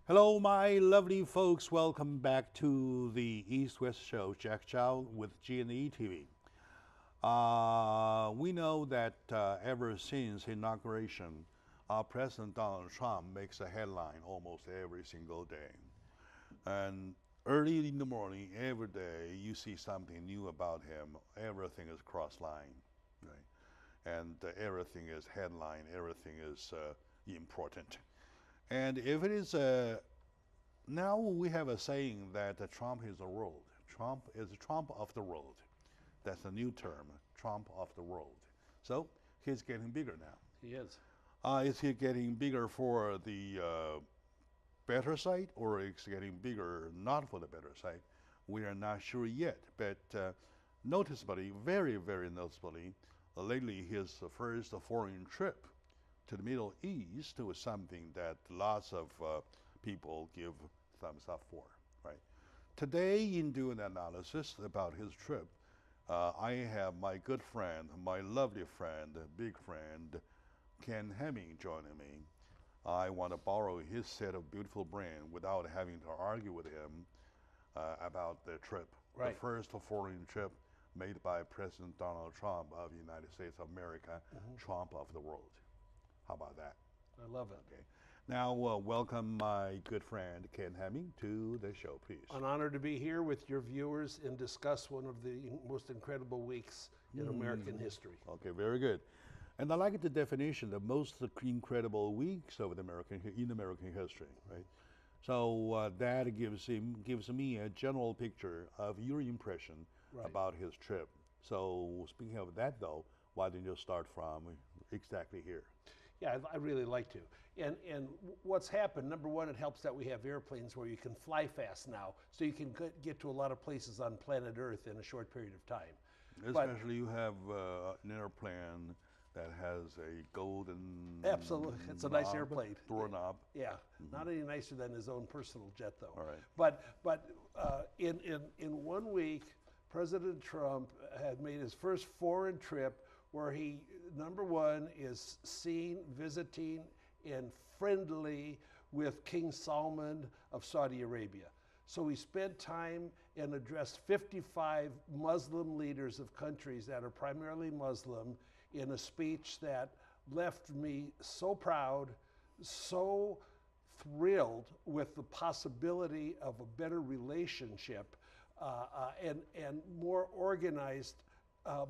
Hello, my lovely folks. Welcome back to the East-West Show. Jack Chow with G&E TV. We know that ever since inauguration, President Donald Trump makes a headline almost every single day. And early in the morning, every day, you see something new about him. Everything is cross-line, right? And everything is headline. Everything is important. And if it is now we have a saying that Trump is the world. Trump is Trump of the world. That's a new term, Trump of the world. So he's getting bigger now. He is. Is he getting bigger for the better side, or is he getting bigger not for the better side? We are not sure yet. But noticeably, very, very noticeably, lately his first foreign trip to the Middle East was something that lots of people give thumbs up for, right? Today, in doing analysis about his trip, I have my good friend, my lovely friend, big friend, Ken Hemming joining me. I want to borrow his set of beautiful brain without having to argue with him about the trip, right. The first foreign trip made by President Donald Trump of the United States of America, Trump of the world. How about that? I love it. Okay. Now, welcome my good friend Ken Hemming to the show, please. An honor to be here with your viewers and discuss one of the most incredible weeks in American history. Okay, very good. And I like the definition, the most incredible weeks of American history, right? So that gives me a general picture of your impression about his trip. So speaking of that, though, why don't you start from exactly here? Yeah, I really like to. And what's happened, number one, it helps that we have airplanes where you can fly fast now, so you can get to a lot of places on planet Earth in a short period of time. Especially you have an airplane that has a golden absolutely, it's a nice airplane. Doorknob. Yeah, not any nicer than his own personal jet, though. All right. But in 1 week, President Trump had made his first foreign trip where he, number one, is seen, visiting, and friendly with King Salman of Saudi Arabia. So he spent time and addressed 55 Muslim leaders of countries that are primarily Muslim in a speech that left me so proud, so thrilled with the possibility of a better relationship and more organized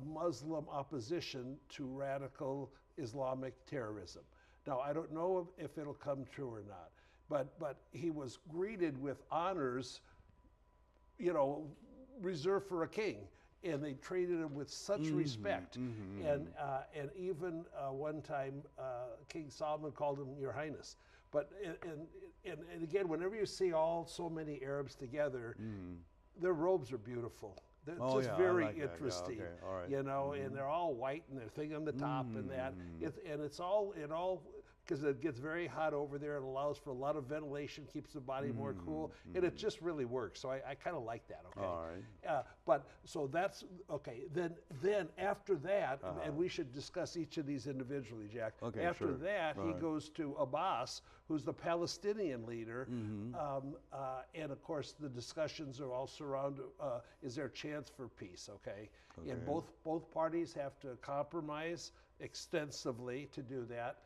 Muslim opposition to radical Islamic terrorism. Now, I don't know if it'll come true or not, but he was greeted with honors, you know, reserved for a king, and they treated him with such respect. And even one time, King Solomon called him Your Highness. But and again, whenever you see so many Arabs together, their robes are beautiful. They're just very interesting, yeah, okay. All right. You know, and they're all white and they're thing on the top and that. It's all because it gets very hot over there. It allows for a lot of ventilation, keeps the body more cool, and it just really works. So I kind of like that. Okay. All right. But so that's okay. Then after that, and we should discuss each of these individually, Jack. Okay, after sure. that, All he right. goes to Abbas, who's the Palestinian leader, and of course the discussions are all surrounded. Is there a chance for peace? Okay. And both parties have to compromise extensively to do that.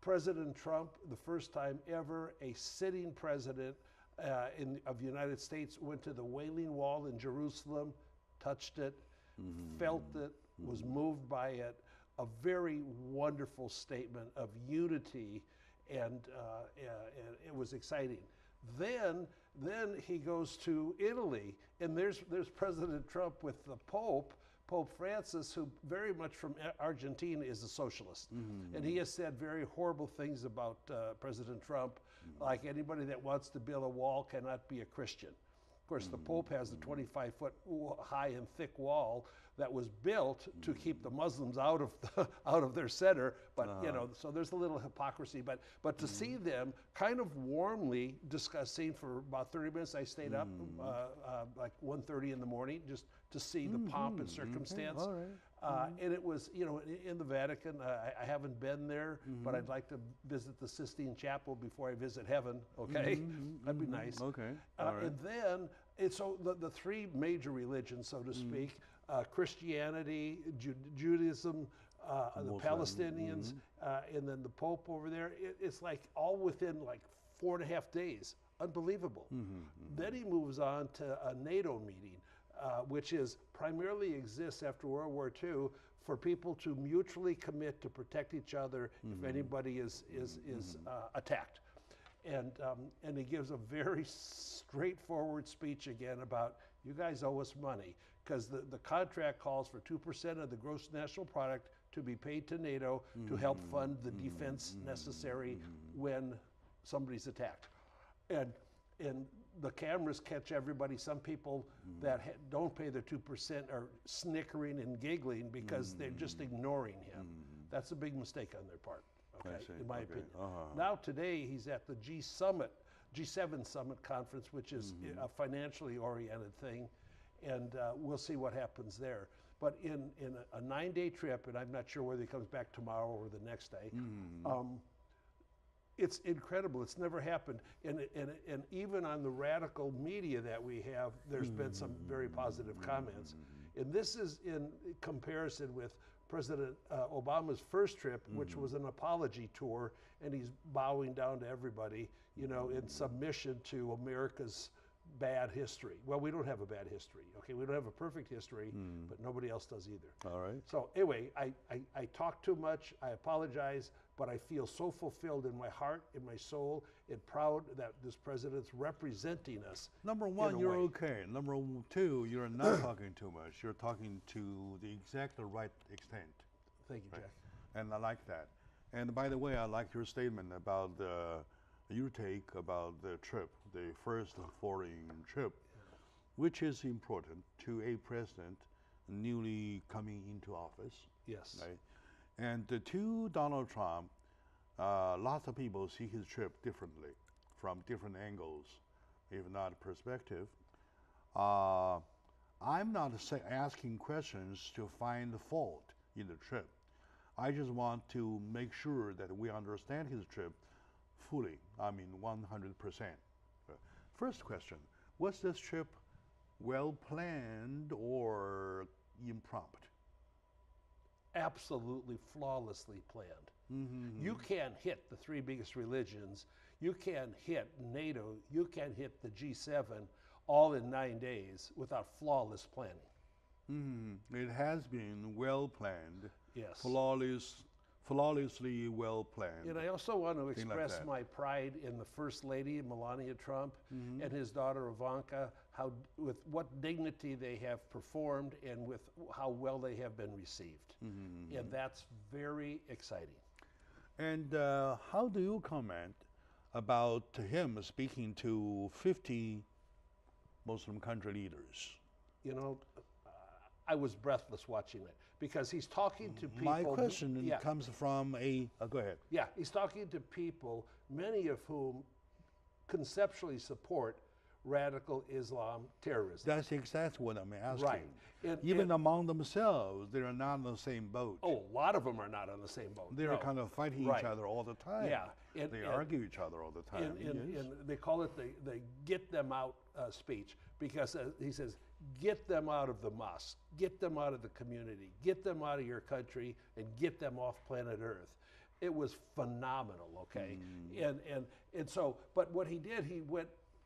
President Trump, the first time ever a sitting president of the United States, went to the Wailing Wall in Jerusalem, touched it, felt it, was moved by it. A very wonderful statement of unity, and it was exciting. Then he goes to Italy, and there's President Trump with the Pope Francis, who very much from Argentina is a socialist. And he has said very horrible things about President Trump, like anybody that wants to build a wall cannot be a Christian. Of course, the Pope has a 25-foot high and thick wall that was built to keep the Muslims out of their center. But you know, so there's a little hypocrisy. But to see them kind of warmly discussing for about 30 minutes, I stayed up like 1:30 in the morning just to see the pomp and circumstance. And it was, you know, in the Vatican. I haven't been there, but I'd like to visit the Sistine Chapel before I visit heaven. Okay, that'd be nice. Okay, all right. And then, so the three major religions, so to speak, Christianity, Judaism, the Palestinians, and then the Pope over there. It's like all within like 4.5 days. Unbelievable. Then he moves on to a NATO meeting, which is primarily exists after World War II for people to mutually commit to protect each other if anybody is attacked. And he gives a very straightforward speech again about, you guys owe us money, because the contract calls for 2% of the gross national product to be paid to NATO to help fund the defense necessary when somebody's attacked. And the cameras catch everybody. Some people that don't pay their 2% are snickering and giggling because they're just ignoring him. That's a big mistake on their part, okay, in my opinion. Now today he's at the G7 Summit Conference, which is a financially oriented thing, and we'll see what happens there. But in a 9-day trip, and I'm not sure whether he comes back tomorrow or the next day, it's incredible. It's never happened. And even on the radical media that we have, there's been some very positive comments. And this is in comparison with President Obama's first trip, which was an apology tour, and he's bowing down to everybody, you know, in submission to America's bad history. Well, we don't have a bad history, okay? We don't have a perfect history, but nobody else does either. All right. So anyway, I talk too much. I apologize, but I feel so fulfilled in my heart, in my soul, and proud that this president's representing us. Number one, you're okay. Number two, you're not talking too much. You're talking to the exact right extent. Thank you, Jack. And I like that. And by the way, I like your statement about your take about the trip, the first foreign trip, which is important to a president newly coming into office. Yes. Right? And to Donald Trump, lots of people see his trip differently, from different angles, if not perspective. I'm not asking questions to find the fault in the trip. I just want to make sure that we understand his trip fully, 100%. First question, was this trip well planned or impromptu? Absolutely flawlessly planned. You can't hit the three biggest religions. You can't hit NATO. You can't hit the G7 all in 9 days without flawless planning. It has been well planned. Yes. Flawlessly well planned. And I also want to express like my pride in the First Lady, Melania Trump, and his daughter Ivanka, how with what dignity they have performed and with how well they have been received. And that's very exciting. And how do you comment about him speaking to 50 Muslim country leaders? You know, I was breathless watching it because he's talking to people. My question comes from go ahead. Yeah, he's talking to people, many of whom conceptually support radical Islam terrorism. That's exactly what I'm asking. Right. Even among themselves, they are not on the same boat. Oh, a lot of them are not on the same boat. They're kind of fighting each other all the time. Yeah. They argue each other all the time. And they call it the get them out speech because he says, get them out of the mosque, get them out of the community, get them out of your country, and get them off planet Earth. It was phenomenal, okay? And so, but what he did, he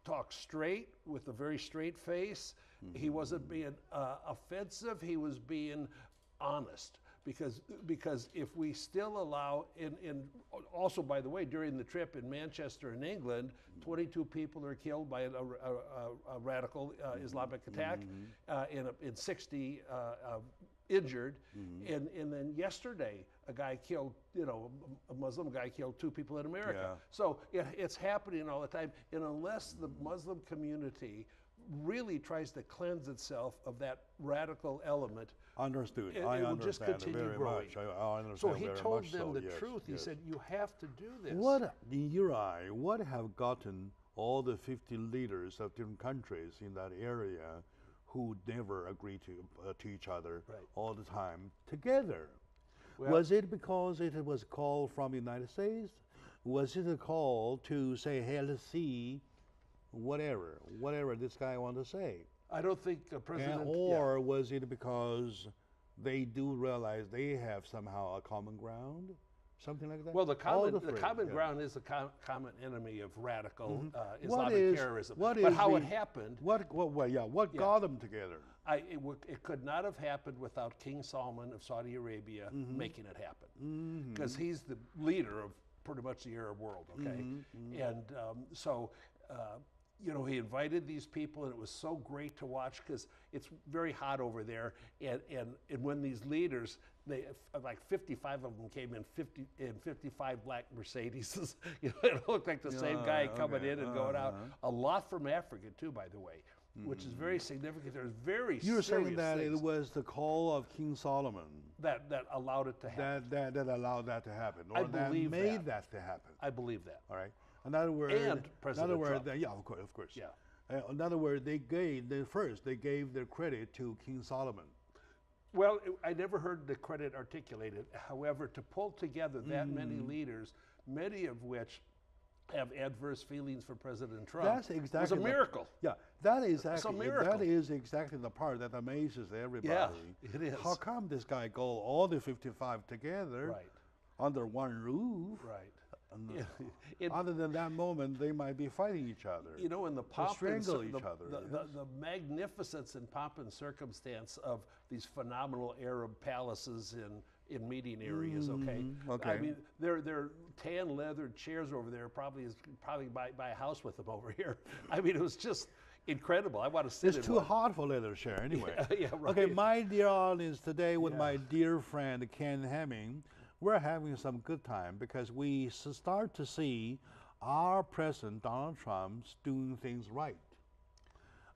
talked straight with a very straight face. He wasn't being offensive, he was being honest. Because if we still allow, and also, by the way, during the trip in Manchester in England, 22 people are killed by a radical Islamic attack, and 60 injured. And then yesterday, a guy killed, a Muslim guy killed 2 people in America. So it's happening all the time. And unless the Muslim community really tries to cleanse itself of that radical element, understood. It I will understand just continue very growing. much. I understand So he very told much them the yes, truth. He yes. said, you have to do this. What, in your eye, what have gotten all the 50 leaders of different countries in that area who never agree to each other Right. all the time together. Well- Was it because it was a call from the United States? Was it a call to say, hey, let's see whatever this guy wants to say? I don't think President. Or was it because they do realize they have somehow a common ground? Something like that? Well, the common three, ground is the common enemy of radical What Islamic is- terrorism. what But is how it the- happened, What got them together? it could not have happened without King Salman of Saudi Arabia making it happen, because he's the leader of pretty much the Arab world. Okay, and so. He invited these people, and it was so great to watch because it's very hot over there. And when these leaders, like 55 of them came in 55 black Mercedes. It looked like the same guy coming in and going out. A lot from Africa too, by the way, which is very significant. There's very You're serious saying that things it was the call of King Solomon that allowed it to happen. that allowed that to happen, or I that believe made that. that to happen. I believe that. All right. In other words, And President Trump. of course. Yeah. In other words, they gave their credit to King Solomon. Well, I never heard the credit articulated. However, to pull together that many leaders, many of which have adverse feelings for President Trump, That's exactly was a miracle. That is a actually miracle. that is exactly the part that amazes everybody. Yeah, it is. How come this guy got all the 55 together Right. under one roof? Right. And It- other than that moment, they might be fighting each other. In the pomp and strangle cir- each other, the magnificence and pomp and circumstance of these phenomenal Arab palaces in meeting areas. Okay. okay. I mean, their tan leather chairs over there probably buy a house with them over here. I mean, it was just incredible. I want to sit. It's in too one. hot for leather chair anyway. Yeah, right. Okay, my dear audience, today with Yeah. my dear friend Ken Hemming, we're having some good time because we start to see our president Donald Trump's doing things right.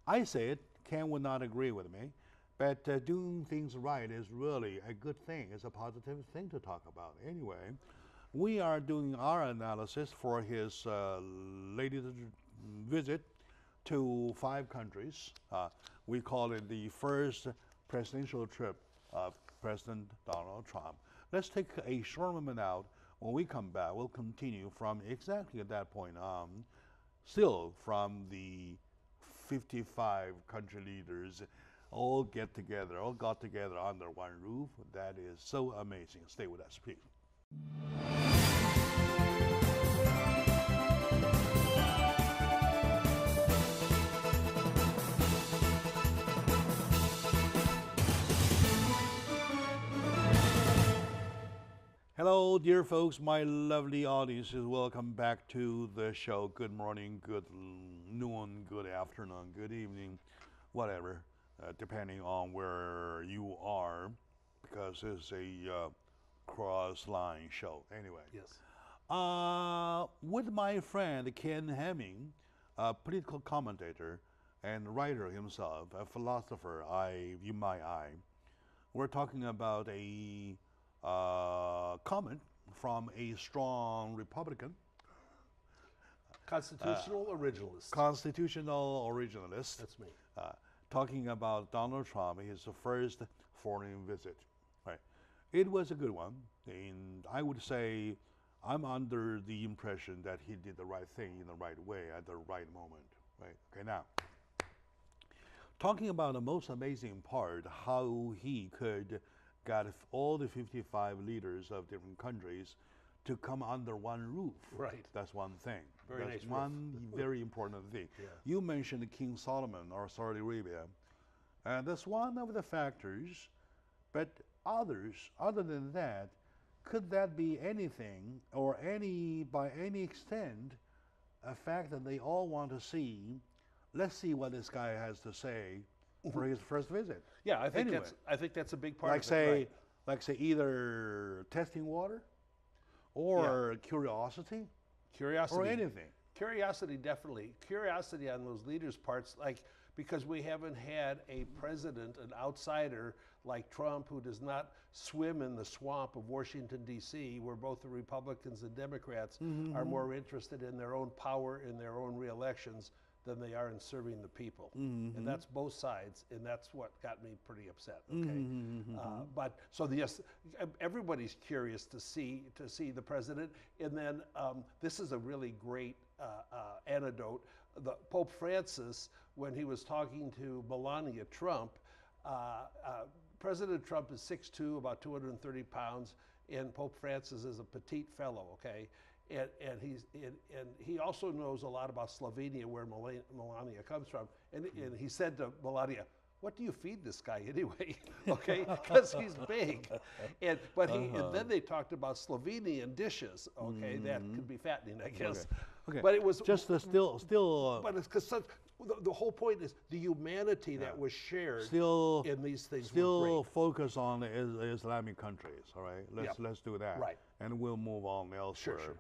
I say it, Ken would not agree with me, but doing things right is really a good thing. It's a positive thing to talk about. Anyway, we are doing our analysis for his latest visit to 5 countries. We call it the first presidential trip of President Donald Trump. Let's take a short moment out. When we come back, we'll continue from exactly at that point on, still from the 55 country leaders all got together under one roof. That is so amazing. Stay with us, please. Hello, dear folks, my lovely audiences. Welcome back to the show. Good morning, good noon, good afternoon, good evening, whatever, depending on where you are, because it's a cross-line show. Anyway. Yes. With my friend Ken Hemming, a political commentator and writer himself, a philosopher, in my eye, we're talking about a comment from a strong Republican. Constitutional originalist. Constitutional originalist. That's me. Talking about Donald Trump, his first foreign visit. Right. It was a good one, and I would say I'm under the impression that he did the right thing in the right way at the right moment. Right. Okay. Now, talking about the most amazing part, how he could got all the 55 leaders of different countries to come under one roof. Right. That's one thing. Very That's nice one very important thing. Yeah. You mentioned King Solomon or Saudi Arabia, and that's one of the factors. But other than that, could that be anything or by any extent, a fact that they all want to see? Let's see what this guy has to say for his first visit. Yeah, I think Anyway. that's a big part Like of say, it. Right. like say either testing water, or curiosity, Curiosity. or anything. Curiosity, definitely. Curiosity on those leaders' parts, because we haven't had a president, an outsider like Trump, who does not swim in the swamp of Washington, D.C., where both the Republicans and Democrats are more interested in their own power, in their own reelections, than they are in serving the people. And that's both sides, and that's what got me pretty upset. Okay, but so yes, everybody's curious to see the president. And then this is a really great anecdote. The Pope Francis, when he was talking to Melania Trump, President Trump is 6'2", about 230 pounds, and Pope Francis is a petite fellow. Okay. And he also knows a lot about Slovenia, where Melania comes from. And he said to Melania, "What do you feed this guy anyway?" Okay, because he's big. And then they talked about Slovenian dishes. Okay, that could be fattening, I guess. Okay. But it was just still. But it's because the whole point is the humanity that was shared in these things. Still focus on the Islamic countries. All right, let's do that. Right. And we'll move on elsewhere. Sure.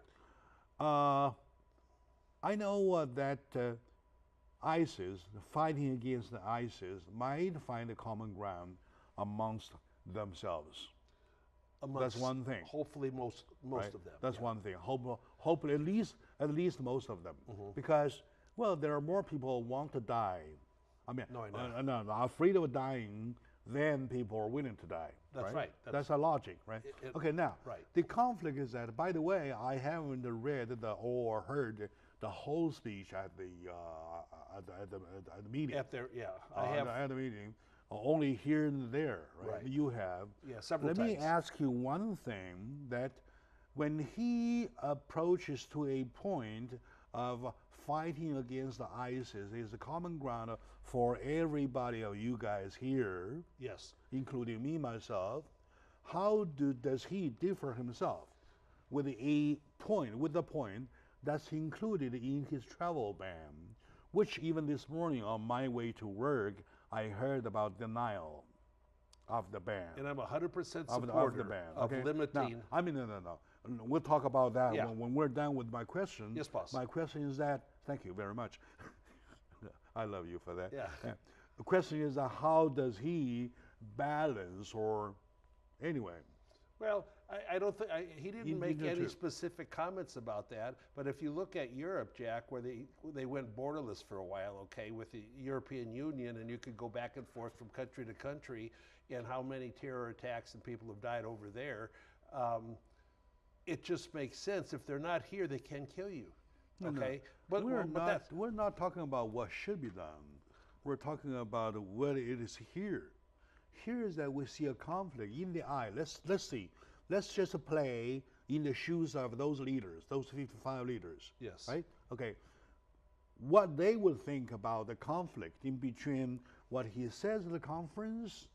I know that ISIS, fighting against the ISIS, might find a common ground amongst themselves. That's one thing. Hopefully, most of them. That's one thing. Hopefully, at least most of them, because there are more people who want to die. I mean, no, afraid of dying than people are willing to die. That's right. That's a logic, right? Okay, now the conflict is that. By the way, I haven't read or heard the whole speech at the meeting. At the meeting. Only here and there, right? You have. Yeah, several times. Let me ask you one thing, that when he approaches to a point of fighting against the ISIS is a common ground for everybody of you guys here, yes, including me, myself, how does he differ himself with the point that's included in his travel ban, which even this morning on my way to work, I heard about denial of the ban. And I'm 100% supporter of the ban. Of limiting. Now, no. We'll talk about that when we're done with my question. Yes, boss. My question is that, thank you very much. I love you for that. Yeah. The question is how does he balance anyway? Well, I don't think he didn't make any specific comments about that. But if you look at Europe, Jack, where they went borderless for a while, okay, with the European Union, and you could go back and forth from country to country, and how many terror attacks and people have died over there, it just makes sense. If they're not here, they can kill you. Okay, no. But we're not talking about what should be done. We're talking about what it is here. Here is that we see a conflict in the eye. Let's see. Let's just play in the shoes of those leaders, those 55 leaders. Yes. Right? Okay. What they would think about the conflict in between what he says at the conference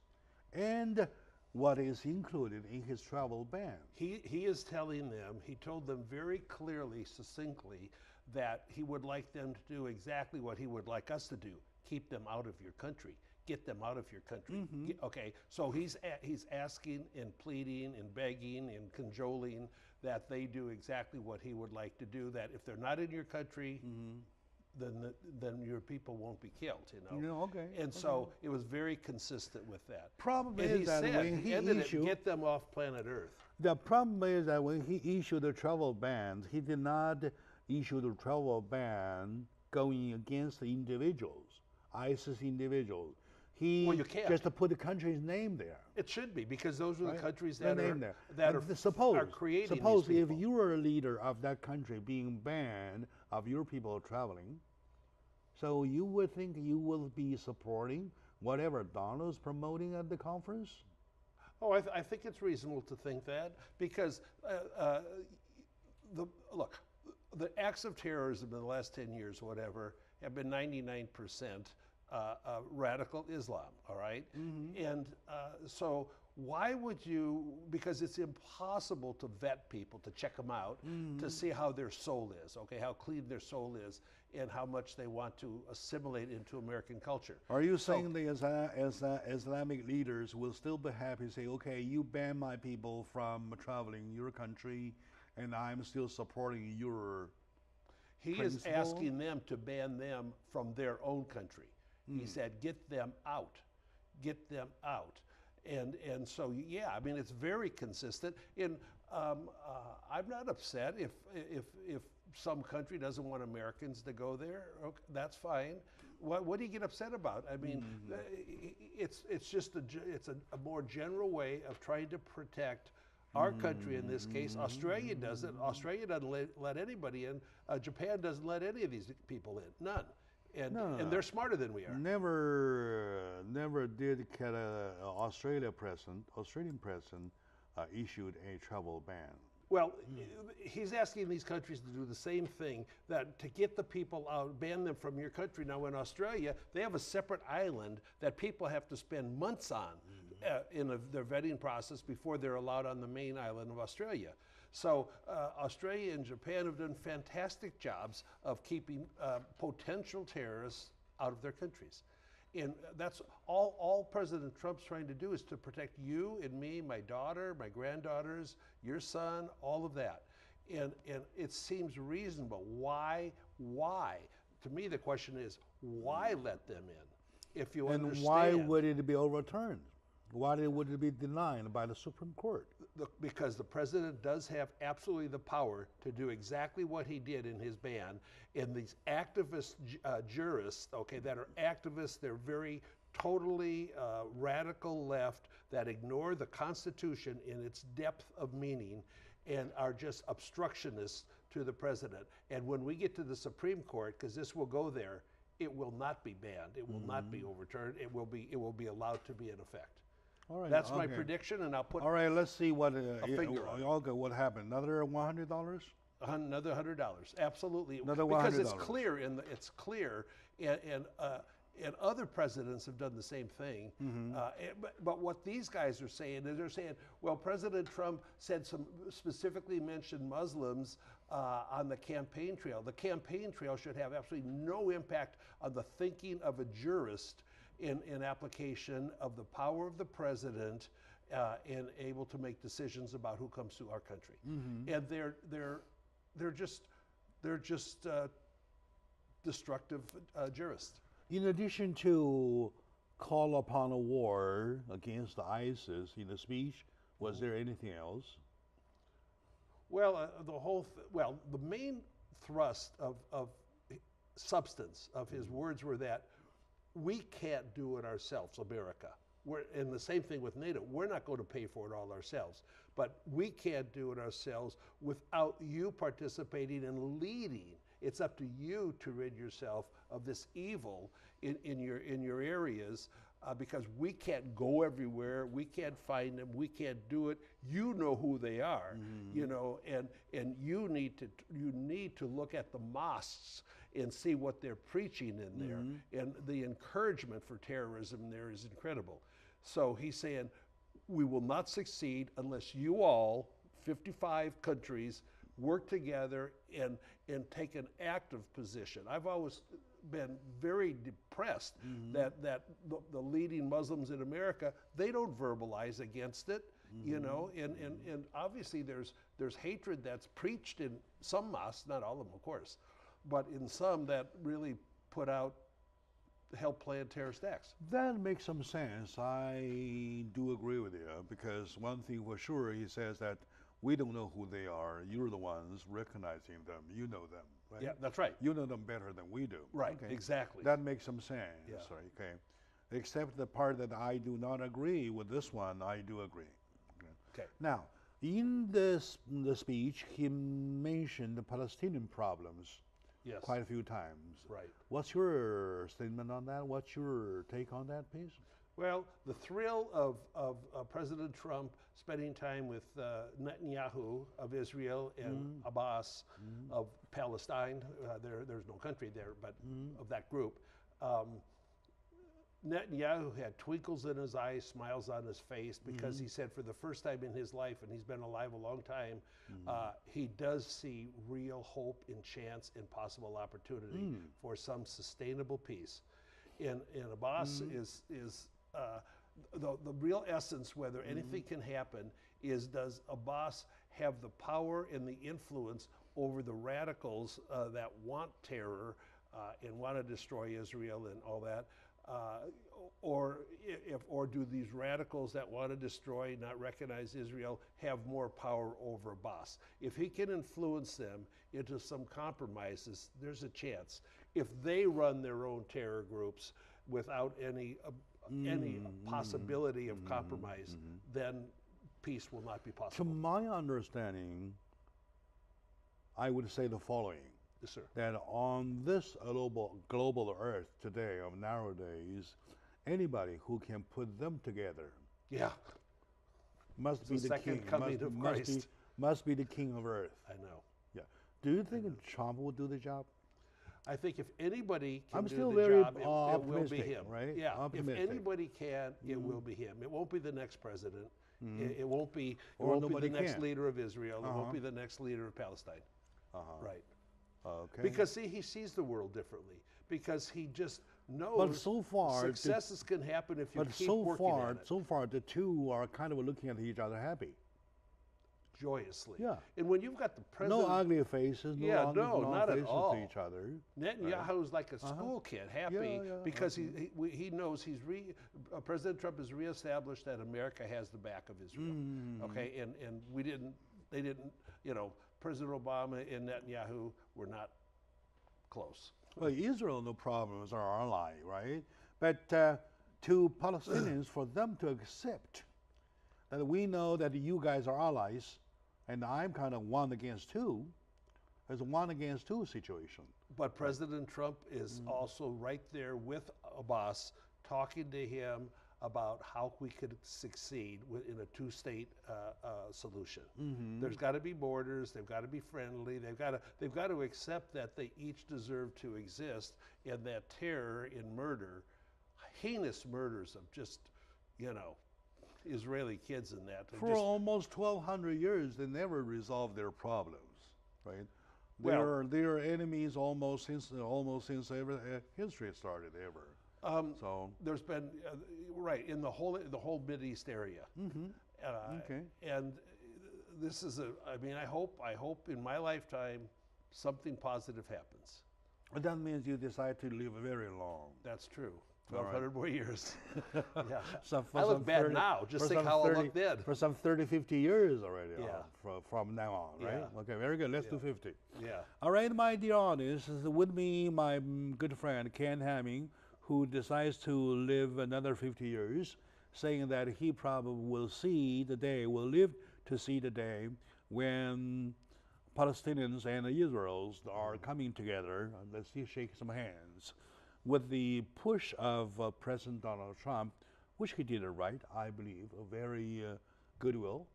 and what is included in his travel ban. He is telling them, he told them very clearly, succinctly, that he would like them to do exactly what he would like us to do: keep them out of your country. Get them out of your country. Okay, so he's asking and pleading and begging and cajoling that they do exactly what he would like to do. That if they're not in your country, then your people won't be killed. And so it was very consistent with that. Problem is that when he issued, get them off planet Earth. The problem is that when he issued the travel ban, he did not issue the travel ban going against the individuals, ISIS individuals. He just to put the country's name there. It should be, because those are the countries that are creating Suppose these if you were a leader of that country being banned of your people traveling, so you would think you will be supporting whatever Donald's promoting at the conference? Oh, I think it's reasonable to think that, because the acts of terrorism in the last 10 years, whatever, have been 99% radical Islam, all right? And so why would you, because it's impossible to vet people, to check them out, to see how their soul is, okay, how clean their soul is, and how much they want to assimilate into American culture. Are you saying the Islamic leaders will still be happy to say, okay, you ban my people from traveling your country, and I'm still supporting your He is asking them to ban them from their own country. He said, get them out, get them out. And so, yeah, I mean, it's very consistent. And I'm not upset if some country doesn't want Americans to go there, okay, that's fine. What do you get upset about? I mean, it's just a more general way of trying to protect our country. In this case, Australia doesn't. Australia doesn't let anybody in. Japan doesn't let any of these people in. None. And they're smarter than we are. Never did get Australian president issued a travel ban. Well, he's asking these countries to do the same thing, that to get the people out, ban them from your country. Now in Australia, they have a separate island that people have to spend months on in their vetting process before they're allowed on the main island of Australia. So Australia and Japan have done fantastic jobs of keeping potential terrorists out of their countries. And that's all President Trump's trying to do, is to protect you and me, my daughter, my granddaughters, your son, all of that. And it seems reasonable. Why? To me, the question is, why let them in? If you understand. And why would it be overturned? Why would it be denied by the Supreme Court? Because the president does have absolutely the power to do exactly what he did in his ban. And these activist jurists, okay, that are activists, they're very totally radical left that ignore the Constitution in its depth of meaning and are just obstructionists to the president. And when we get to the Supreme Court, because this will go there, it will not be banned. It will not be overturned. It will be allowed to be in effect. All right, that's my prediction, and I'll put. All right, let's see what a figure on. Okay, what happened? Another $100? Another $100, absolutely. Another $100. Because it's clear, and other presidents have done the same thing. But what these guys are saying is, they're saying, well, President Trump specifically mentioned Muslims on the campaign trail. The campaign trail should have absolutely no impact on the thinking of a jurist in application of the power of the president and able to make decisions about who comes to our country. And they're just destructive jurists. In addition to call upon a war against the ISIS in the speech, was there anything else? Well, the main thrust of substance of his words were that we can't do it ourselves, America. And the same thing with NATO. We're not going to pay for it all ourselves, but we can't do it ourselves without you participating and leading. It's up to you to rid yourself of this evil in your areas, because we can't go everywhere. We can't find them. We can't do it. You know who they are, you know, and you need to look at the mosques and see what they're preaching in there. And the encouragement for terrorism there is incredible. So he's saying, we will not succeed unless you all, 55 countries, work together and take an active position. I've always been very depressed that the leading Muslims in America, they don't verbalize against it, you know, and obviously there's hatred that's preached in some mosques, not all of them, of course, but in some that really put out, help plan terrorist acts. That makes some sense. I do agree with you, because one thing for sure, he says that we don't know who they are. You're the ones recognizing them. You know them, right? Yeah, that's right. You know them better than we do. Right, okay. Exactly. That makes some sense, yeah. Okay. Except the part that I do not agree with this one, I do agree. Okay. Now, in the speech, he mentioned the Palestinian problems quite a few times. Right. What's your statement on that? What's your take on that, please? Well, the thrill of President Trump spending time with Netanyahu of Israel and Abbas of Palestine, there's no country there, but of that group. Netanyahu had twinkles in his eyes, smiles on his face, because he said for the first time in his life, and he's been alive a long time, he does see real hope and chance and possible opportunity for some sustainable peace. And Abbas is the real essence, whether anything can happen, is does Abbas have the power and the influence over the radicals that want terror and want to destroy Israel and all that? or do these radicals that want to destroy, not recognize Israel, have more power over Abbas? If he can influence them into some compromises, there's a chance. If they run their own terror groups without any possibility of compromise, then peace will not be possible. To my understanding, I would say the following. Yes, sir. That on this global earth today, of nowadays, anybody who can put them together, must be the king. Must be the king of earth. I know. Yeah. Do you think Trump will do the job? I think if anybody can I'm do still the very job, it will be him. Right? Yeah. Optimistic. If anybody can, it will be him. It won't be the next president. It won't be. It Or won't be the nobody next can. leader of Israel. It won't be the next leader of Palestine. Right. Okay. Because see, he sees the world differently. Because he just knows. But so far, successes can happen if you keep so working far, at it. so far, the two are kind of looking at each other happy. Joyously. Yeah. And when you've got the president. No ugly faces. No not at faces all. to each other. Netanyahu's like a school kid, happy because he knows President Trump has reestablished that America has the back of Israel. Okay, and they didn't, President Obama and Netanyahu were not close. Well, Israel, no problems, are our ally, right? But to Palestinians, for them to accept that we know that you guys are allies, and I'm kind of 1 against 2, there's a 1 against 2 situation. But President Trump is also right there with Abbas, talking to him about how we could succeed in a two-state solution. There's got to be borders. They've got to be friendly. They've got to accept that they each deserve to exist, and that terror in murder, heinous murders of just, Israeli kids in that. For almost 1,200 years, they never resolved their problems, right? They are enemies almost since ever history started ever. So there's been in the whole Mideast area. Okay. And this is I hope in my lifetime something positive happens. But that means you decide to live very long. That's true. 1,200 more years. Yeah. So I look bad now. Just think how I looked then. For some 30, 50 years already. From now on, right? Yeah. Okay, very good. Let's do 50. Yeah. All right, my dear audience, with me, my good friend Ken Hamming, who decides to live another 50 years, saying that he probably will live to see the day when Palestinians and Israelis are coming together. Let's shake some hands. With the push of President Donald Trump, which he did it right, I believe, a very goodwill,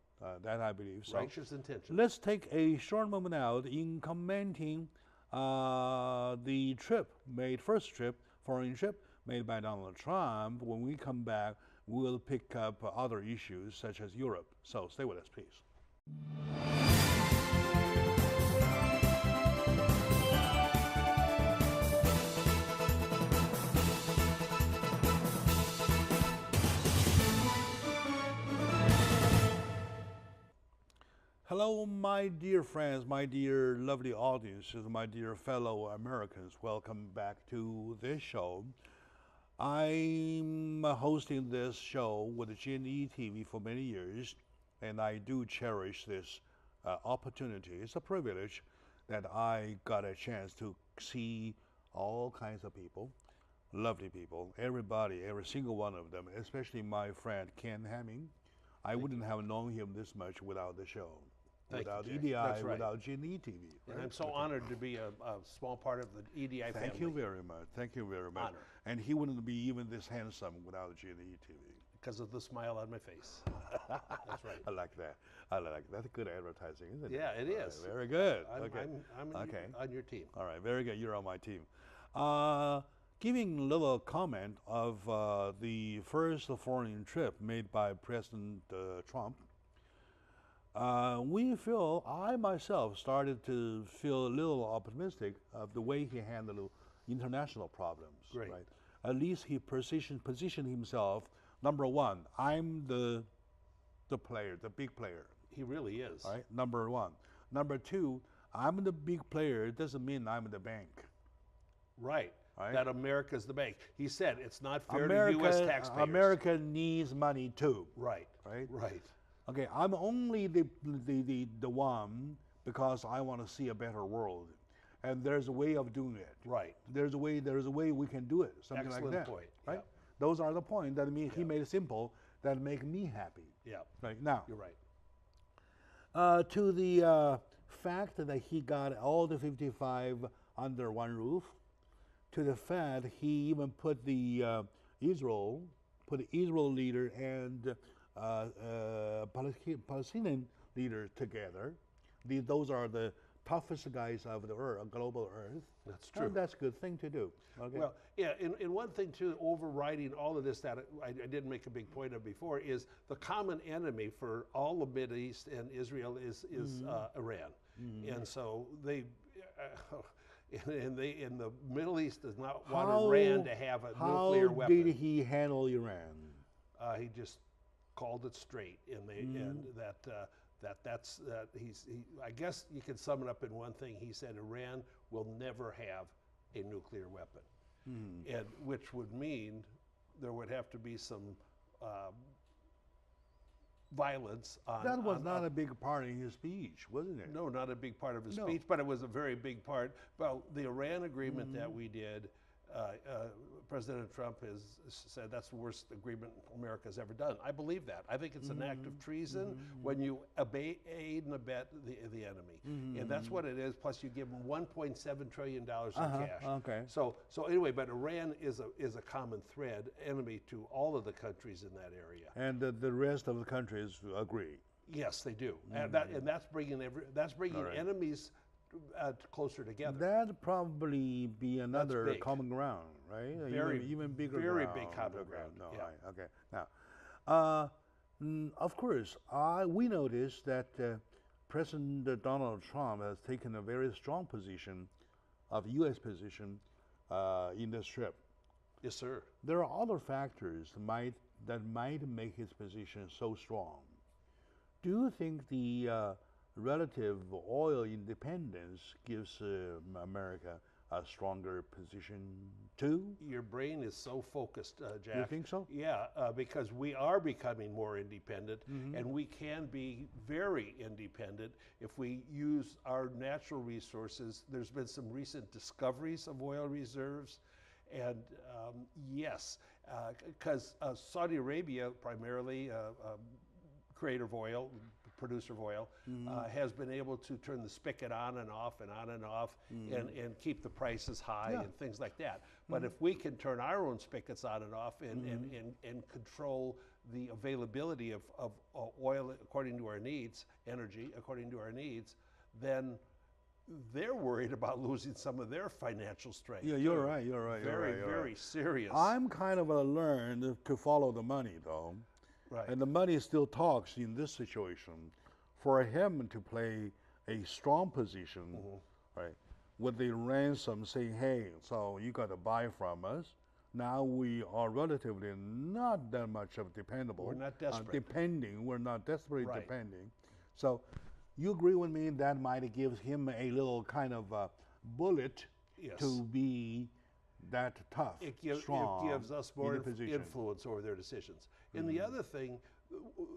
that I believe. So Righteous intention. let's take a short moment out in commenting the first foreign trip made by Donald Trump. When we come back, we'll pick up other issues such as Europe. So stay with us, please. Hello, my dear friends, my dear lovely audiences, my dear fellow Americans. Welcome back to this show. I'm hosting this show with G&E TV for many years, and I do cherish this opportunity. It's a privilege that I got a chance to see all kinds of people, lovely people, everybody, every single one of them, especially my friend Ken Hamming. I wouldn't have known him this much without the show. Without EDI, That's right. without G&E TV. Right? And I'm so honored to be a small part of the EDI family. Thank you very much. Thank you very much. Honor. And he wouldn't be even this handsome without G&E TV. Because of the smile on my face. That's right. I like that. That's good advertising, isn't it? Yeah, it is. Right, very good. I'm on your team. All right, very good. You're on my team. Giving a little comment of the first foreign trip made by President Trump, I myself started to feel a little optimistic of the way he handled international problems. Great. Right? At least he positioned himself, number one, I'm the player, the big player. He really is. Right? Number one. Number two, I'm the big player. It doesn't mean I'm the bank. Right. right? That America's the bank. He said it's not fair to U.S. taxpayers. America needs money too. Right. Right. Right. Okay, I'm only the one because I want to see a better world, and there's a way of doing it. Right. There's a way we can do it. Something Excellent like that. point. Right. Yeah. Those are the point that he made it simple that make me happy. Yeah. Right now. You're right. To the fact that he got all the 55 under one roof, to the fact he even put the Israel leader and Palestinian leader together. Those are the toughest guys of the earth, global earth. That's true. And that's a good thing to do. Okay. Well, yeah, and one thing too, overriding all of this that I didn't make a big point of before is the common enemy for all the Middle East and Israel is Iran, and so they. And the Middle East does not want Iran to have a nuclear weapon. How did he handle Iran? He just called it straight, and I guess you can sum it up in one thing. He said Iran will never have a nuclear weapon, and which would mean there would have to be some violence on. That was not a big part in his speech, wasn't it? No, not a big part of his speech, but it was a very big part. Well, the Iran agreement that we did, President Trump has said that's the worst agreement America's ever done. I believe that. I think it's an act of treason when you aid and abet the enemy, and that's what it is. Plus, you give them $1.7 trillion in cash. Okay. So anyway, but Iran is a common thread enemy to all of the countries in that area. And the rest of the countries agree. Yes, they do, and that's bringing enemies closer together. That'd probably be another common ground, right? Even bigger very ground. big common ground. No, yeah. right. Okay. Now, of course, we noticed that President Donald Trump has taken a very strong position, of U.S. position, in this trip. Yes, sir. There are other factors that might make his position so strong. Do you think the relative oil independence gives America a stronger position too? Your brain is so focused, Jack. You think so? Yeah, because we are becoming more independent, and we can be very independent if we use our natural resources. There's been some recent discoveries of oil reserves, and yes, because Saudi Arabia, primarily creator of oil, producer of oil, has been able to turn the spigot on and off and on and off and keep the prices high and things like that. But if we can turn our own spigots on and off and control the availability of oil according to our needs, energy according to our needs, then they're worried about losing some of their financial strength. Yeah, you're right. Very serious. I'm kind of learned to follow the money, though. Right. And the money still talks in this situation. For him to play a strong position, right, with the ransom saying, hey, so you got to buy from us. Now we are relatively not that much of dependable. We're not desperate. We're not desperately depending. So you agree with me that might give him a little kind of bullet to be that tough, strong. It gives us more influence over their decisions. And the other thing,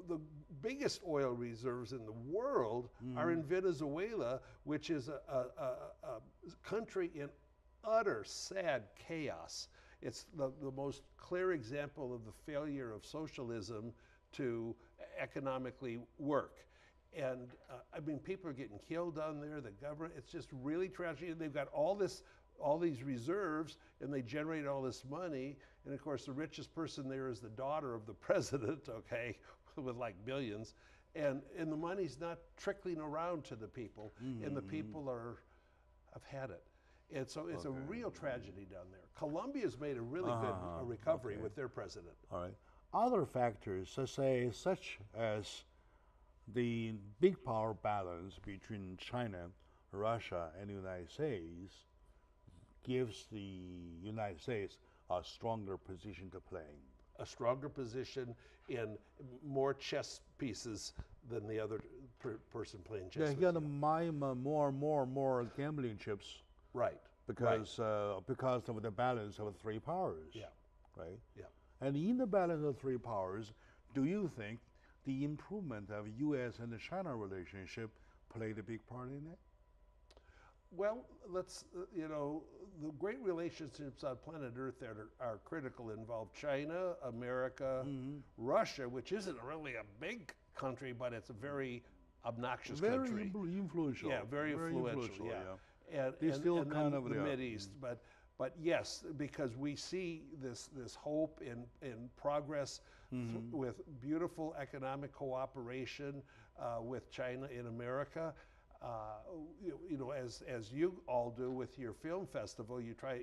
the biggest oil reserves in the world are in Venezuela, which is a country in utter sad chaos. It's the most clear example of the failure of socialism to economically work. And I mean, people are getting killed down there, the government, it's just really tragic. They've got all these reserves, and they generate all this money. And of course, the richest person there is the daughter of the president, okay, with like billions. And the money's not trickling around to the people, and the people have had it. And so it's a real tragedy down there. Colombia's made a really good recovery with their president. All right. Other factors, such as the big power balance between China, Russia, and the United States, gives the United States a stronger position to play. A stronger position in more chess pieces than the other person playing chess. Yeah, you got to mine more gambling chips. Right. because of the balance of three powers. Yeah. Right. Yeah. And in the balance of three powers, do you think the improvement of U.S. and the China relationship played a big part in it? Well, let's, the great relationships on planet Earth that are critical involve China, America, Russia, which isn't really a big country, but it's a very obnoxious country. Very influential. Yeah, very influential, yeah. And, They're still kind of the Mideast, but yes, because we see this hope in progress with beautiful economic cooperation with China in America. As you all do with your film festival, you try,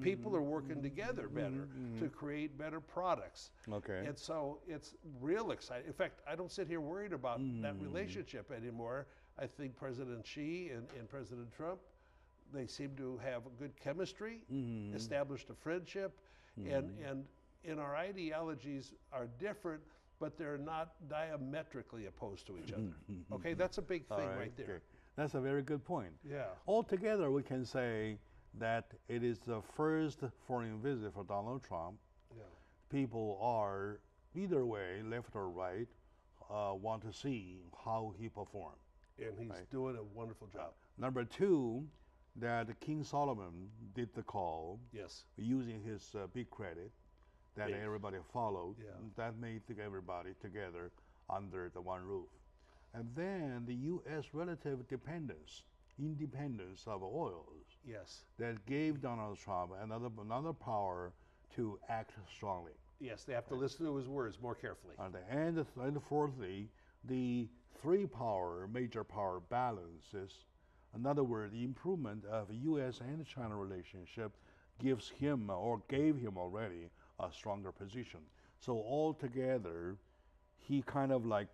people are working together better to create better products. Okay. And so it's real exciting. In fact, I don't sit here worried about that relationship anymore. I think President Xi and President Trump, they seem to have a good chemistry, established a friendship, and our ideologies are different, but they're not diametrically opposed to each other. Okay, that's a big thing right there. That's a very good point. Yeah. Altogether, we can say that it is the first foreign visit for Donald Trump. Yeah. People are, either way, left or right, want to see how he performed. And he's doing a wonderful job. Number two, that King Solomon did the call. Yes. Using his big credit that everybody followed. Yeah. That made everybody together under the one roof. And then the U.S. relative independence of oils. Yes. That gave Donald Trump another power to act strongly. Yes, they have to listen to his words more carefully. And fourthly, the major power balances. In other words, the improvement of U.S. and China relationship gives him or gave him already a stronger position. So altogether, he kind of like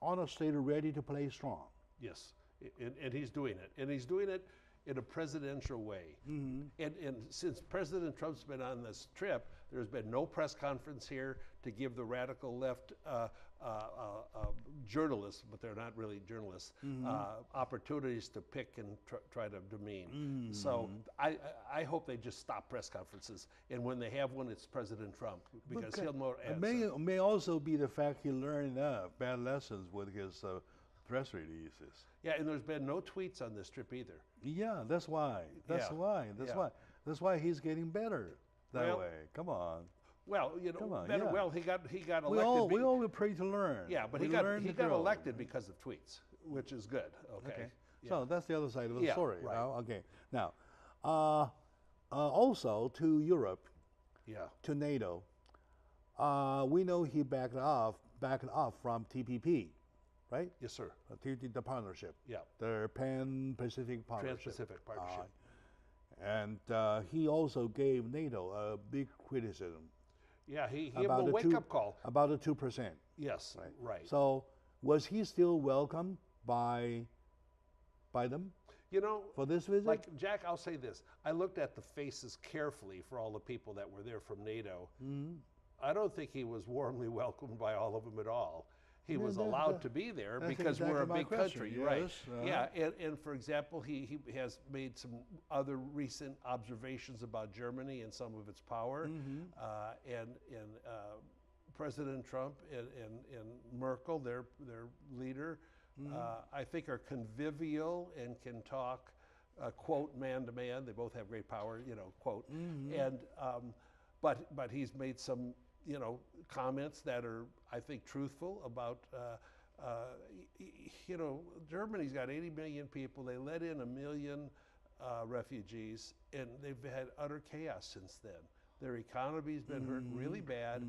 honestly ready to play strong. Yes, and he's doing it, and he's doing it in a presidential way. And since President Trump's been on this trip, there's been no press conference here to give the radical left journalists, but they're not really journalists, opportunities to pick and try to demean. So I hope they just stop press conferences, and when they have one, it's President Trump, because he'll more answer. It may also be the fact he learned bad lessons with his press releases. Yeah, and there's been no tweets on this trip either. Yeah, that's why. That's why he's getting better that way. Come on. Well, on, well, he got elected. We all pray to learn. Yeah, but he got elected because of tweets, which is good. Okay. Yeah. So that's the other side of the story. Right. Okay. Now, also to Europe, to NATO, we know he backed off from TPP, right? Yes, sir. The partnership. Yeah. The Pan-Pacific Partnership. Trans-Pacific Partnership. And he also gave NATO a big criticism. Yeah, he gave him a wake-up call. About the 2%. Yes, right. So was he still welcomed by them? For this visit? Like, Jack, I'll say this. I looked at the faces carefully for all the people that were there from NATO. I don't think he was warmly welcomed by all of them at all. He was allowed to be there because we're a big country, right? Yeah, and for example, he has made some other recent observations about Germany and some of its power, and President Trump and Merkel, their leader, I think are convivial and can talk, quote, man to man. They both have great power, quote, and but he's made some comments that are, I think, truthful about, Germany's got 80 million people. They let in 1 million refugees, and they've had utter chaos since then. Their economy's been hurt really bad.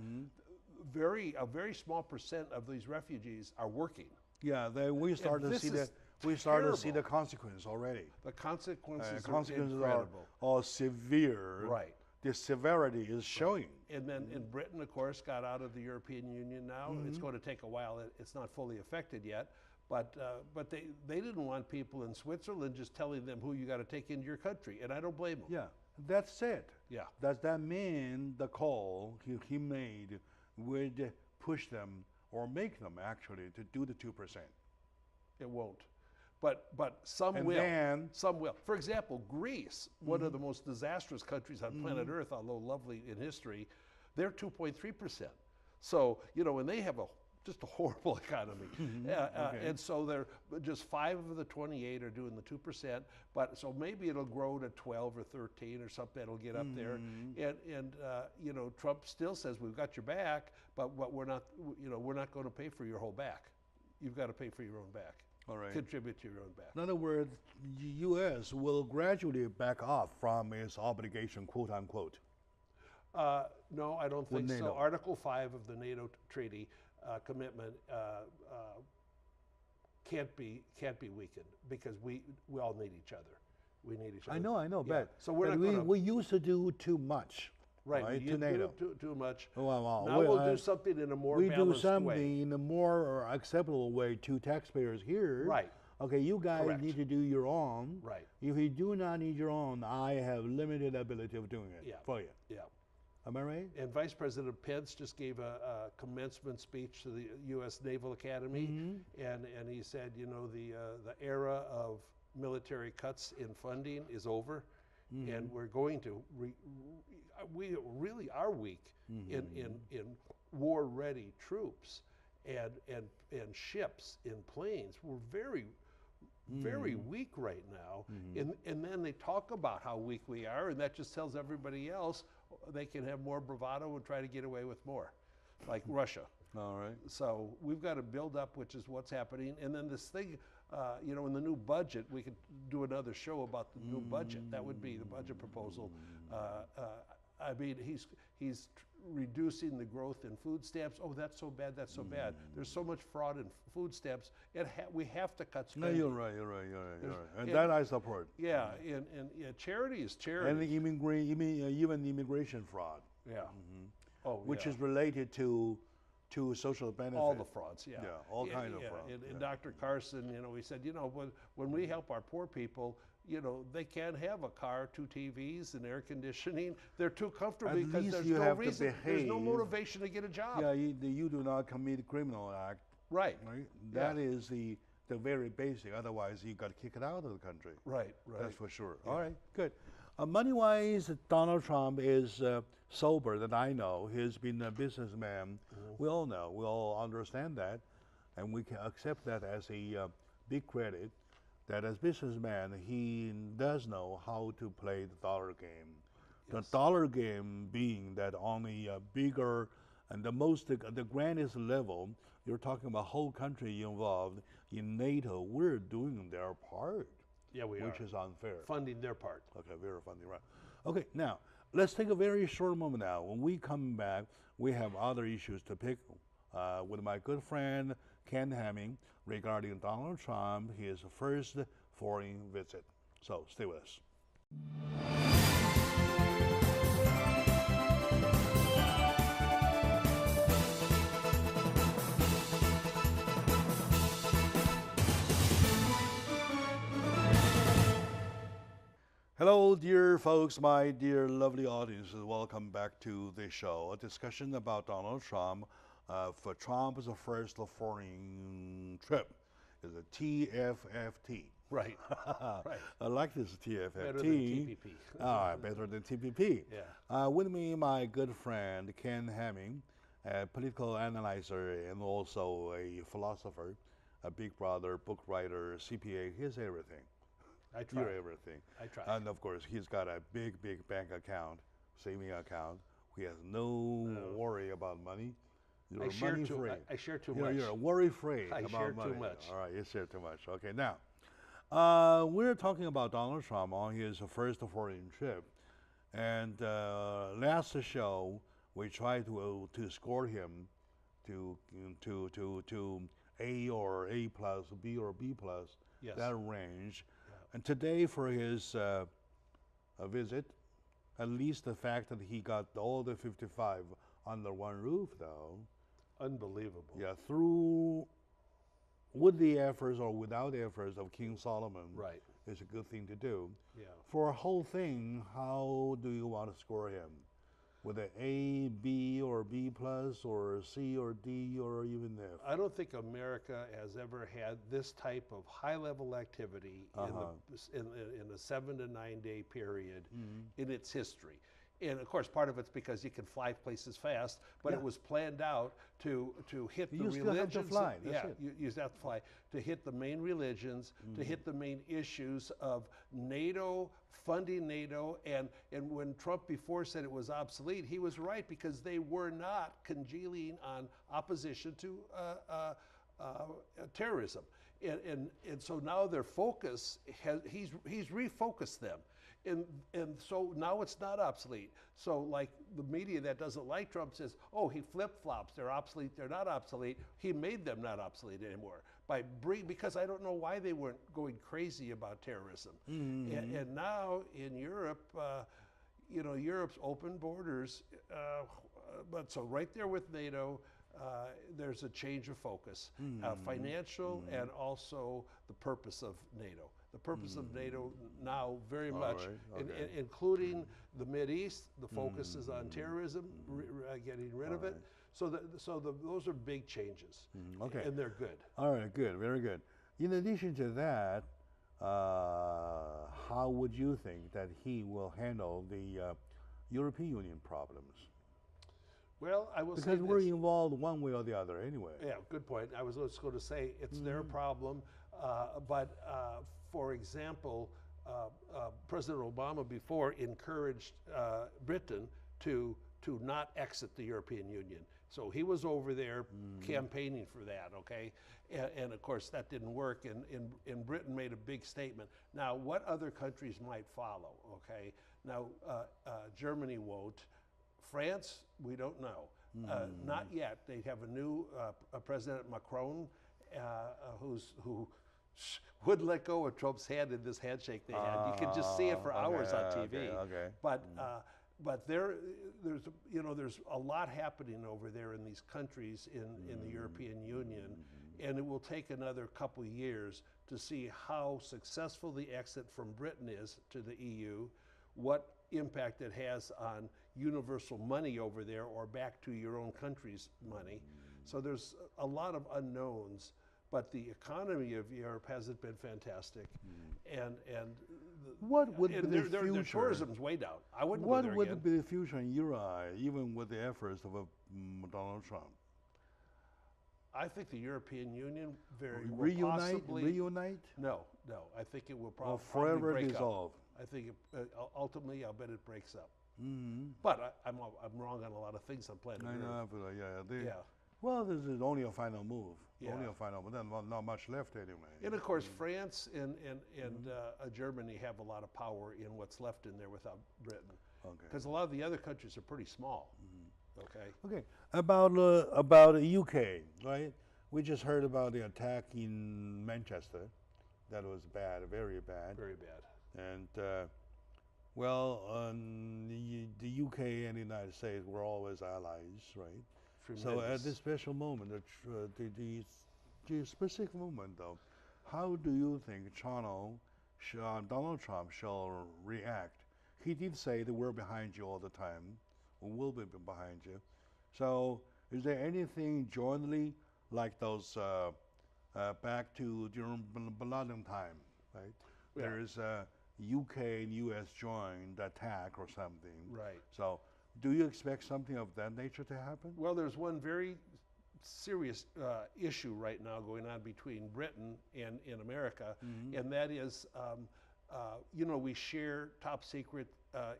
A very small percent of these refugees are working. Yeah, we start to see the consequence already. The consequences are incredible. Are severe. Right. The severity is showing. And then in Britain, of course, got out of the European Union now. It's going to take a while. It's not fully affected yet. But they didn't want people in Switzerland just telling them who you got to take into your country. And I don't blame them. Yeah, that's it. Yeah. Does that mean the call he made would push them or make them actually to do the 2%? It won't. But some And will. then- Some will. For example, Greece, one of the most disastrous countries on planet Earth, although lovely in history, they're 2.3%. So, and they have just a horrible economy. And so they're just 5 of the 28 are doing the 2%, but so maybe it'll grow to 12 or 13 or something. It'll get up there. And Trump still says, we've got your back, but we're not going to pay for your whole back. You've got to pay for your own back. All right. Contribute to your own back. In other words, the U.S. will gradually back off from its obligation, quote unquote. No, I don't think NATO. so. Article 5 of the NATO treaty commitment can't be weakened because we all need each other. We need each other. I know, Yeah. but So we're not gonna, we used to do too much. right, to NATO. too much. Well, Now we'll do something in a more we do balanced something way. in a more acceptable way to taxpayers here. Right. Okay, you guys Correct. need to do your own. Right. If you do not need your own, I have limited ability of doing it for you. Yeah. Am I right? And Vice President Pence just gave a commencement speech to the U.S. Naval Academy, and he said, the era of military cuts in funding is over, and we're going to we really are weak in war-ready troops and ships and planes. We're very weak right now, and then they talk about how weak we are, and that just tells everybody else they can have more bravado and try to get away with more, like Russia. All right. So we've got to build up, which is what's happening, and then this thing, in the new budget, we could do another show about the new budget. That would be the budget proposal. I mean, he's reducing the growth in food stamps. Oh, that's so bad. That's so bad. There's so much fraud in food stamps. We have to cut No, spending. you're right. And that I support. Yeah, and charity is charity. And even immigration fraud, Yeah. Oh, which yeah. is related to social benefit. all the frauds. Yeah. Yeah, all kind of fraud. And Dr. Carson, he said, when we help our poor people, they can't have a car, 2 TVs, and air conditioning. They're too comfortable At because least there's you no have to reason, there's no behave. motivation to get a job. Yeah, you do not commit a criminal act. Right. Right. That is the very basic. Otherwise, you got kicked out of the country. Right. That's for sure. All right, good. Money-wise, Donald Trump is sober, that I know. He's been a businessman. We all know. We all understand that. And we can accept that as a big credit, that as businessman, he does know how to play the dollar game. The dollar game being that on a bigger and the grandest level, you're talking about whole country involved in NATO. We're doing their part. Yeah, we are. Which is unfair. Funding their part. Okay, very funding, right. Okay, now, let's take a very short moment now. When we come back, we have other issues to pick with my good friend, Ken Hamming, regarding Donald Trump, his first foreign visit. So, stay with us. Hello, dear folks, my dear lovely audience. Welcome back to the show. A discussion about Donald Trump. For Trump's first foreign trip is a TFFT. Right. Right. I like this TFFT. Better than TPP. Better than TPP. Yeah. With me, my good friend Ken Hamming, a political analyzer and also a philosopher, a big brother, book writer, CPA. He's everything. I try. You're everything. I try. And of course, he's got a big bank account, saving account. He has no worry about money. You're I share money too, free. I share too much. You're worry-free I about share money. too much. All right, you share too much. Okay, now, we're talking about Donald Trump on his first foreign trip. And last show, we tried to score him to A or A plus, B or B plus, Yes. that range. And today for his visit, at least the fact that he got all the 55 under one roof, though. Unbelievable. Yeah, with the efforts or without the efforts of King Solomon. Right. Is a good thing to do. Yeah. For a whole thing, how do you want to score him? with an A, B, or B plus, or C, or D, or even F? I don't think America has ever had this type of high-level activity in a 7 to 9 day period in its history. And of course, part of it's because you can fly places fast, but it was planned out to hit the religions. You still have to fly. That's it. You have to fly to hit the main religions, to hit the main issues of NATO, funding NATO, and when Trump before said it was obsolete, he was right, because they were not congealing on opposition to terrorism, and so now their focus he's refocused them. And so now it's not obsolete. So like the media that doesn't like Trump says, oh, he flip-flops, they're obsolete, they're not obsolete. He made them not obsolete anymore because I don't know why they weren't going crazy about terrorism. And now in Europe, you know, Europe's open borders, but so right there with NATO, there's a change of focus, financial and also the purpose of NATO. The purpose of NATO now very much, including the Mideast, the focus is on terrorism, getting rid of it. So those are big changes, and they're good. All right, good, very good. In addition to that, how would you think that he will handle the European Union problems? Well, I will say because we're involved one way or the other anyway. Yeah, good point. I was just going to say it's their problem, but for example, President Obama before encouraged Britain to not exit the European Union. So he was over there campaigning for that, okay? And of course that didn't work, and Britain made a big statement. Now, what other countries might follow, okay? Now, Germany won't. France, we don't know. Not yet. They have a new President Macron who would let go of Trump's hand in this handshake they had. You can just see it for hours on TV. But there's a lot happening over there in these countries in the European Union, and it will take another couple years to see how successful the exit from Britain is to the EU, what impact it has on universal money over there or back to your own country's money. So there's a lot of unknowns, but the economy of Europe hasn't been fantastic, and what would be the future? Their tourism's way down. I wouldn't What go there would again. be the future in your eye, even with the efforts of Donald Trump? I think the European Union Reunite? No. I think it will probably forever break dissolve. up. I think ultimately, I'll bet it breaks up. But I'm wrong on a lot of things on planet Earth. Well, this is only a final move. Yeah. Only a final, but then not much left anyway. And of course, France and Germany have a lot of power in what's left in there without Britain. Because a lot of the other countries are pretty small. Okay. About the UK, right? We just heard about the attack in Manchester. That was bad, very bad. Very bad. And the UK and the United States were always allies, right? So at this special moment, the specific moment, though, how do you think Donald Trump shall react? He did say that we're behind you all the time. We will be behind you. So is there anything jointly like those back to during Bin Laden time, right? Yeah. There is a UK and US joint attack or something. Right. So do you expect something of that nature to happen? Well, there's one very serious issue right now going on between Britain and in America, and that is, we share top secret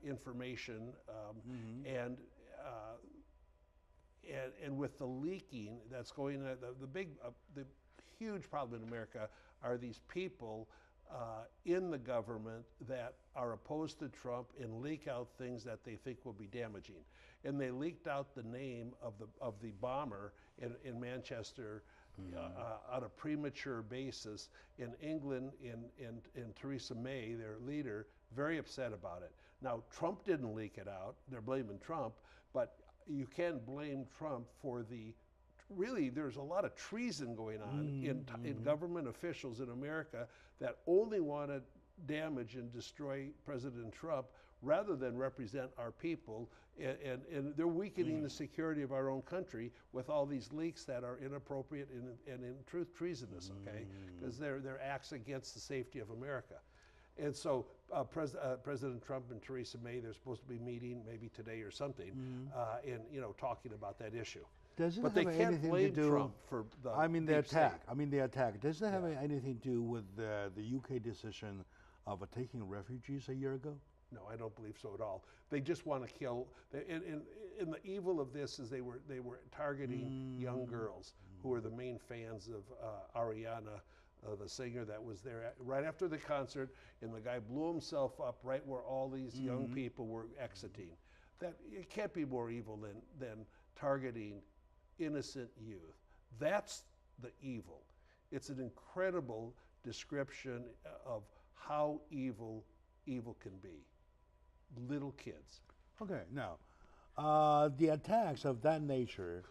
information, and with the leaking that's going on, the huge problem in America are these people in the government that are opposed to Trump and leak out things that they think will be damaging. And they leaked out the name of the bomber in Manchester on a premature basis. In England, in Theresa May, their leader, very upset about it. Now, Trump didn't leak it out. They're blaming Trump, but you can't blame Trump for really, there's a lot of treason going on in government officials in America that only want to damage and destroy President Trump rather than represent our people, and they're weakening the security of our own country with all these leaks that are inappropriate and in truth treasonous, okay? Because they're acts against the safety of America. And so President Trump and Theresa May, they're supposed to be meeting maybe today or something, and talking about that issue. Does it But have they can't anything blame to do? Trump for the the deep state. attack. The attack. Does it have anything to do with the UK decision of taking refugees a year ago? No, I don't believe so at all. They just want to kill. And the evil of this is they were targeting young girls who are the main fans of Ariana, the singer that was there right after the concert, and the guy blew himself up right where all these young people were exiting. That it can't be more evil than targeting innocent youth. That's the evil. It's an incredible description of how evil can be. Little kids. Okay, now, the attacks of that nature,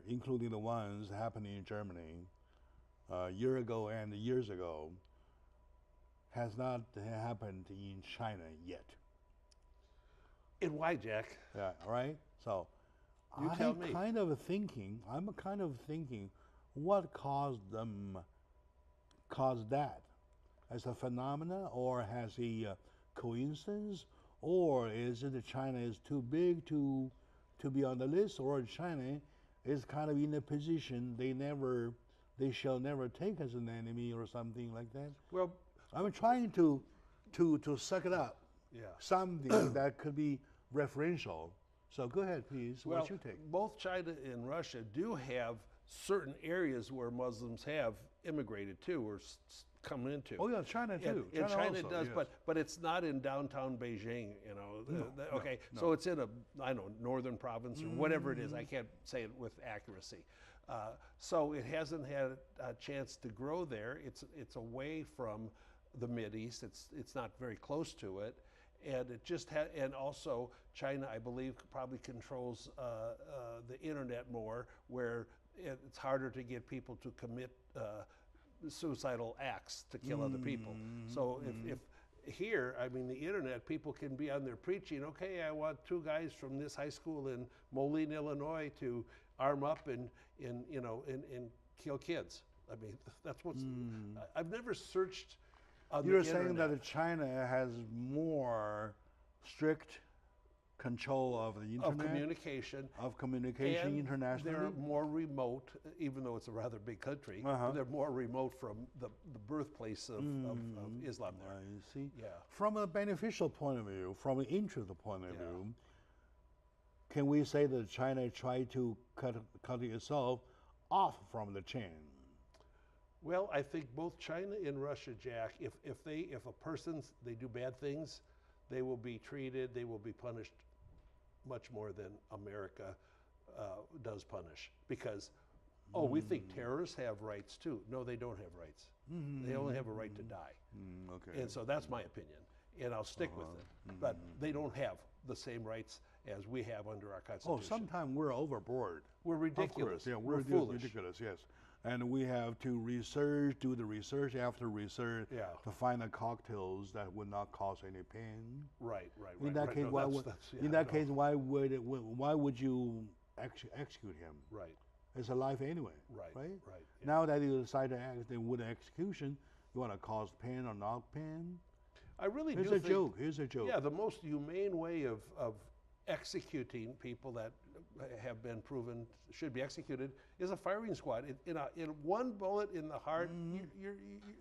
including the ones happening in Germany a year ago and years ago, has not happened in China yet. And why, Jack? Yeah, all right? So You tell me. I'm kind of thinking what caused that as a phenomena, or has a coincidence, or is it that China is too big to be on the list, or China is kind of in a position they shall never take as an enemy or something like that? Well, I'm trying to suck it up. yeah. Something that could be referential. So go ahead, please. Well, What's your take? both China and Russia do have certain areas where Muslims have immigrated to or come into. Oh yeah, China too. And China also, does, yes. but it's not in downtown Beijing, okay, no. so it's in northern province or whatever it is. I can't say it with accuracy. So it hasn't had a chance to grow there. It's away from the Mideast. It's not very close to it, and it just and also China, I believe, probably controls the internet more, where it's harder to get people to commit suicidal acts to kill other people. So if here, I mean, the internet, people can be on there preaching, okay, I want 2 guys from this high school in Moline, Illinois to arm up and kill kids. I mean, that's what's, I've never searched on You're the saying internet. that China has more strict control of the internet, Of communication. and internationally. They're more remote, even though it's a rather big country. They're more remote from the birthplace of Islam there. I see. Yeah. From a beneficial point of view, from an interest point of view, can we say that China tried to cut itself off from the chain? Well, I think both China and Russia, Jack, if they do bad things, they will be treated, they will be punished much more than America does punish. Because, we think terrorists have rights too. No, they don't have rights. They only have a right to die. Okay. And so that's my opinion, and I'll stick with it. But they don't have the same rights as we have under our Constitution. Sometimes we're overboard. We're ridiculous. Of course, yeah, we're foolish. ridiculous, yes. And we have to do the research after research to find the cocktails that would not cause any pain. Right. In that case, why would you execute him? Right. It's a life anyway. Right. Now that you decide to act with execution, you want to cause pain or not pain? I really do think... Here's a joke. Yeah, the most humane way of executing people that have been proven should be executed is a firing squad. In one bullet in the heart,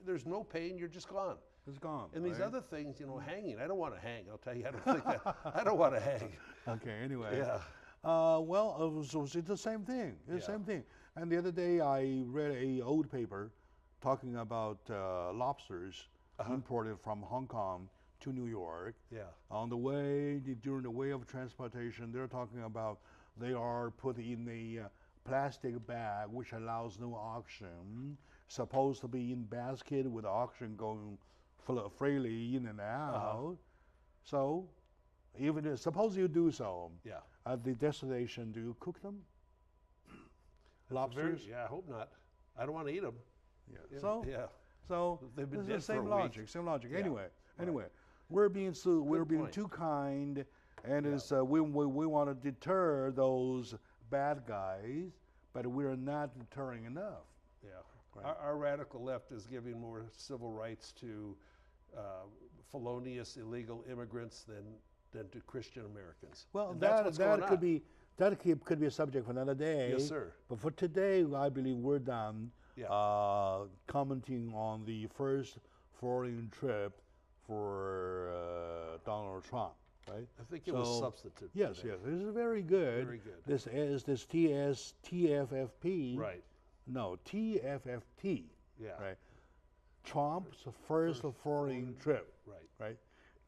there's no pain. You're just gone. It's gone. And these other things, hanging. I don't want to hang. I'll tell you, I don't think that. I don't want to hang. Okay. Anyway. Yeah. So it's the same thing. It's the same thing. And the other day, I read an old paper talking about lobsters imported from Hong Kong to New York. Yeah. During the way of transportation, they're talking about they are put in a plastic bag which allows no oxygen, supposed to be in basket with oxygen going freely in and out. So, suppose you do so. Yeah. At the destination, do you cook them? Lobsters? I hope not. I don't want to eat them. Yeah. So they've been dead same for a logic. week. Same logic. Yeah. Anyway. we're being too kind, and it's we want to deter those bad guys, but we're not deterring enough. Yeah. Right. Our radical left is giving more civil rights to felonious illegal immigrants than to Christian Americans. Well, And that could be a subject for another day. Yes, sir. But for today, I believe we're done commenting on the first foreign trip for Donald Trump, right? I think it was substantive. Yes, today. yes, this is very good. Very good. This is this TFFP. Right. No, TFFT. Yeah. Right. Trump's first foreign trip. Right. Right.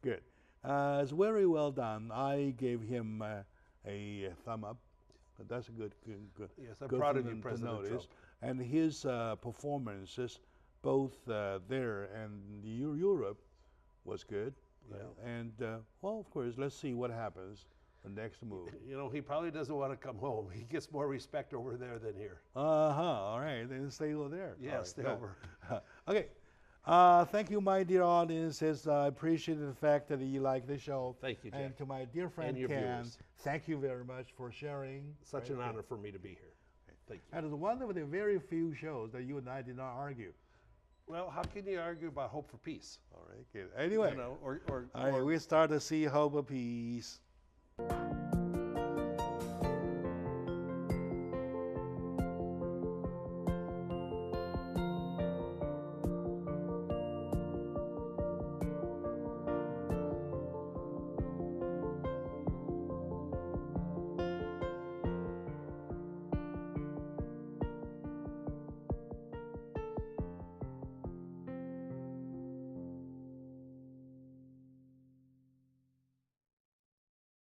Good. It's very well done. I gave him a thumb up. That's a good. Yes, I'm good proud thing of you, to President notice. Trump. And his performances, both there and Europe, was good. Yeah. And well, of course, let's see what happens the next move. You know, he probably doesn't want to come home. He gets more respect over there than here. All right, then stay over there. Yeah, All right, stay good. over. Okay. Thank you, my dear audiences. I appreciate the fact that you like the show. Thank you, Jack. And to my dear friend And your Ken, viewers. thank you very much for sharing. Such an honor for me to be here. Thank you. And it's one of the very few shows that you and I did not argue. Well, how can you argue about hope for peace? All right, good. Anyway, You know, all right, we start to see hope of peace.